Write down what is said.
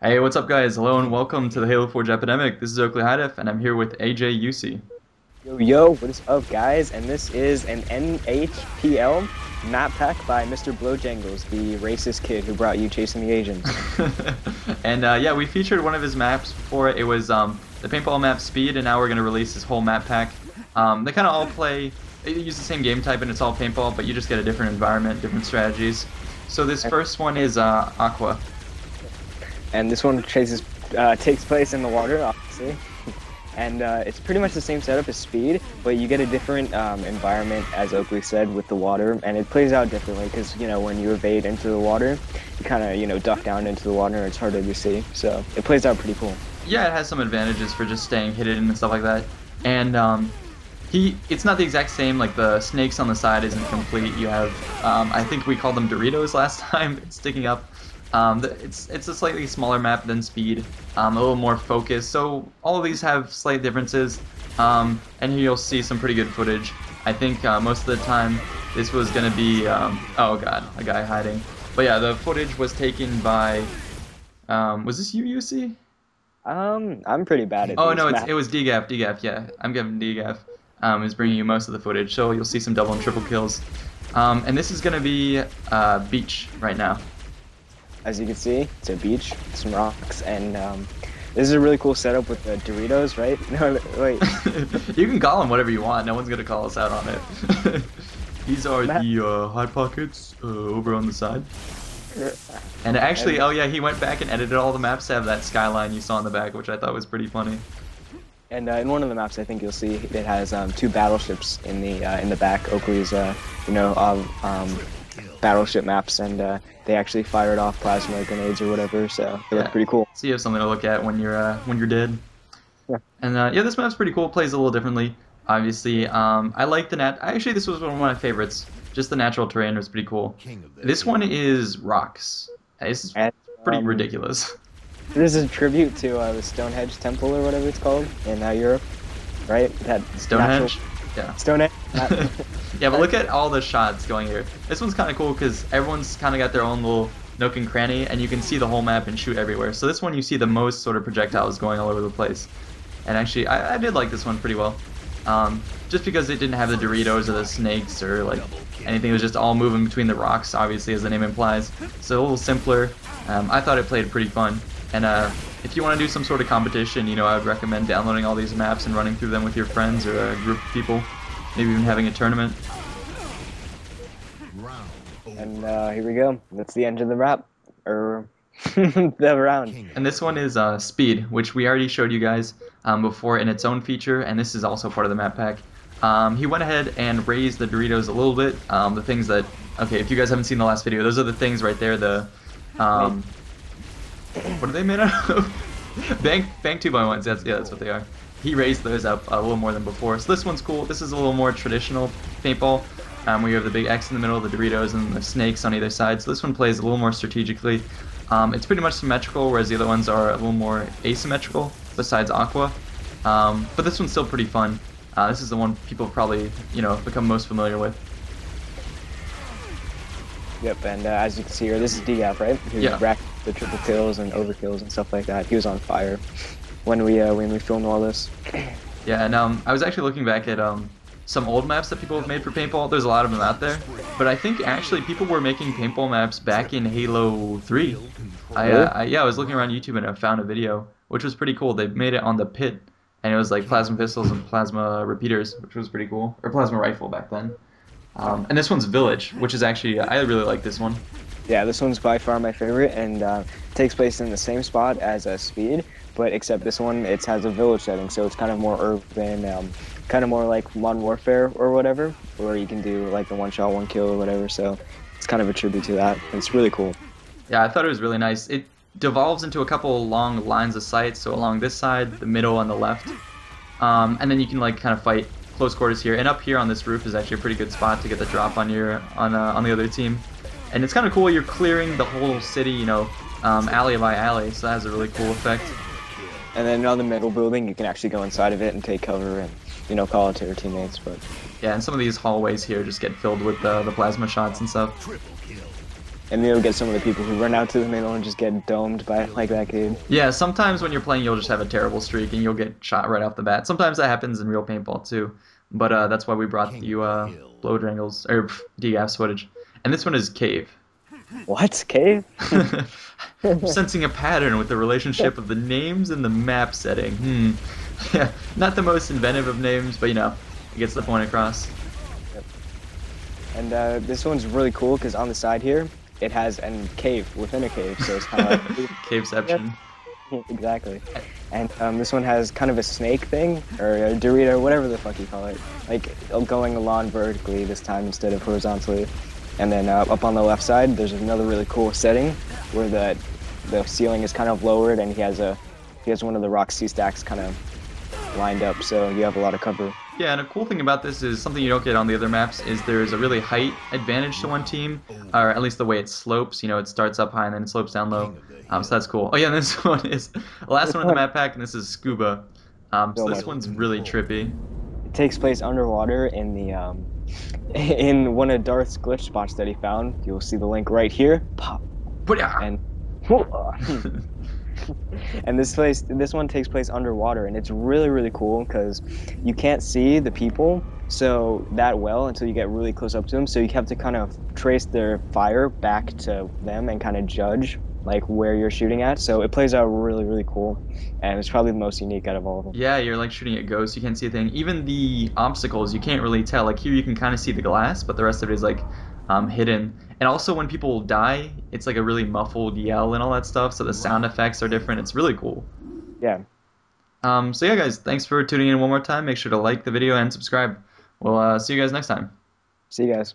Hey, what's up, guys? Hello and welcome to the Halo Forge Epidemic. This is Oakley HiDef, and I'm here with AJ Yusi. Yo, yo, what is up, guys? And this is an NHPL map pack by Mr Blowjangles, the racist kid who brought you Chasing the Asians. And yeah, we featured one of his maps before. It was the paintball map Speed, and now we're going to release his whole map pack. They kind of all play, they use the same game type, and it's all paintball, but you just get a different environment, different strategies. So this first one is Aqua. And this one takes place in the water, obviously. And it's pretty much the same setup as Speed, but you get a different environment, as Oakley said, with the water, and it plays out differently because, you know, when you evade into the water, you kind of, you know, duck down into the water, and it's harder to see, so it plays out pretty cool. Yeah, it has some advantages for just staying hidden and stuff like that. And it's not the exact same, like the snakes on the side isn't complete. You have, I think we called them Doritos last time, it's sticking up. It's a slightly smaller map than Speed, a little more focused, so all of these have slight differences, and here you'll see some pretty good footage. I think most of the time this was going to be, oh god, a guy hiding. But yeah, the footage was taken by, was this you, Yusi? I'm pretty bad at Oh these no, maps. it was DGAF, yeah, I'm giving DGAF, is bringing you most of the footage, so you'll see some double and triple kills. And this is going to be beach right now. As you can see, it's a beach, some rocks, and this is a really cool setup with the Doritos, right? No, wait. You can call them whatever you want. No one's gonna call us out on it. These are the hot pockets over on the side. And actually, oh yeah, he went back and edited all the maps to have that skyline you saw in the back, which I thought was pretty funny. And in one of the maps, I think you'll see it has two battleships in the back. Oakley's, battleship maps, and they actually fired off plasma grenades or whatever, so they look pretty cool. So you have something to look at when you're dead. Yeah. And yeah, this map's pretty cool. It plays a little differently, obviously. I like the actually, this was one of my favorites. Just the natural terrain was pretty cool. This one is rocks. It's pretty ridiculous. This is a tribute to the Stonehenge Temple or whatever it's called in Europe, right? That Stonehenge? Natural... Yeah. Stonehenge? Yeah, but look at all the shots going here. This one's kind of cool because everyone's kind of got their own little nook and cranny, and you can see the whole map and shoot everywhere. So this one you see the most sort of projectiles going all over the place. And actually, I did like this one pretty well. Just because it didn't have the Doritos or the snakes or like anything. It was just all moving between the rocks, obviously, as the name implies. So a little simpler. I thought it played pretty fun. And if you want to do some sort of competition, you know, I would recommend downloading all these maps and running through them with your friends or a group of people. Maybe even having a tournament. And here we go. That's the end of the wrap. Or the round. And this one is Speed, which we already showed you guys before in its own feature, and this is also part of the map pack. He went ahead and raised the Doritos a little bit. The things that, okay, if you guys haven't seen the last video, those are the things right there, the, what are they made out of? Bank 2x1s, that's what they are. He raised those up a little more than before. So this one's cool. This is a little more traditional paintball, where you have the big X in the middle, the Doritos, and the snakes on either side. So this one plays a little more strategically. It's pretty much symmetrical, whereas the other ones are a little more asymmetrical, besides Aqua. But this one's still pretty fun. This is the one people have probably, you know, become most familiar with. Yep, and as you can see here, this is DGAF, right? He racked the triple kills and overkills and stuff like that. He was on fire when we filmed all this. Yeah, and I was actually looking back at some old maps that people have made for paintball. There's a lot of them out there, but I think actually people were making paintball maps back in Halo 3. I was looking around YouTube and I found a video, which was pretty cool. They made it on the pit, and it was like plasma pistols and plasma repeaters, which was pretty cool, or plasma rifle back then. And this one's Village, which is actually, I really like this one. Yeah, this one's by far my favorite, and takes place in the same spot as Speed, but except this one, it has a village setting, so it's kind of more urban, kind of more like Modern Warfare or whatever, where you can do like the one shot, one kill or whatever, so it's kind of a tribute to that. It's really cool. Yeah, I thought it was really nice. It devolves into a couple long lines of sight, so along this side, the middle, on the left, and then you can like kind of fight close quarters here, and up here on this roof is actually a pretty good spot to get the drop on your on the other team. And it's kind of cool, you're clearing the whole city, you know, alley by alley, so that has a really cool effect. And then on the middle building, you can actually go inside of it and take cover and, you know, call it to your teammates. But yeah, and some of these hallways here just get filled with the plasma shots and stuff. and then you'll get some of the people who run out to the middle and just get domed by like that kid. Yeah, sometimes when you're playing, you'll just have a terrible streak and you'll get shot right off the bat. Sometimes that happens in real paintball too, but that's why we brought you Blowjangles or DGAF's footage. And this one is cave. What? Cave? I'm sensing a pattern with the relationship of the names and the map setting. Yeah, not the most inventive of names, but you know, it gets the point across. Yep. And this one's really cool because on the side here, it has a cave within a cave, so it's kind of like Caveception. Exactly. And this one has kind of a snake thing, or a Dorito, whatever the fuck you call it. Like going along vertically this time instead of horizontally. And then up on the left side, there's another really cool setting where the ceiling is kind of lowered, and he has one of the rock sea stacks kind of lined up, so you have a lot of cover. Yeah, and a cool thing about this is something you don't get on the other maps is there's a really height advantage to one team, or at least the way it slopes. You know, it starts up high and then it slopes down low. So that's cool. Oh yeah, and this one is the last one in the map pack, and this is Scuba. So this one's really trippy. It takes place underwater in the in one of Darth's glitch spots that he found. You'll see the link right here. Pop. And and this one takes place underwater, and it's really cool because you can't see the people so that well until you get really close up to them, so you have to kind of trace their fire back to them and kind of judge like where you're shooting at. So it plays out really cool, and it's probably the most unique out of all of them. Yeah, you're like shooting at ghosts, you can't see a thing. Even the obstacles you can't really tell. Like here you can kind of see the glass, but the rest of it is like hidden. And also when people die, it's like a really muffled yell and all that stuff, so the sound effects are different. It's really cool. Yeah. So yeah, guys, thanks for tuning in one more time. Make sure to like the video and subscribe. We'll see you guys next time. See you guys.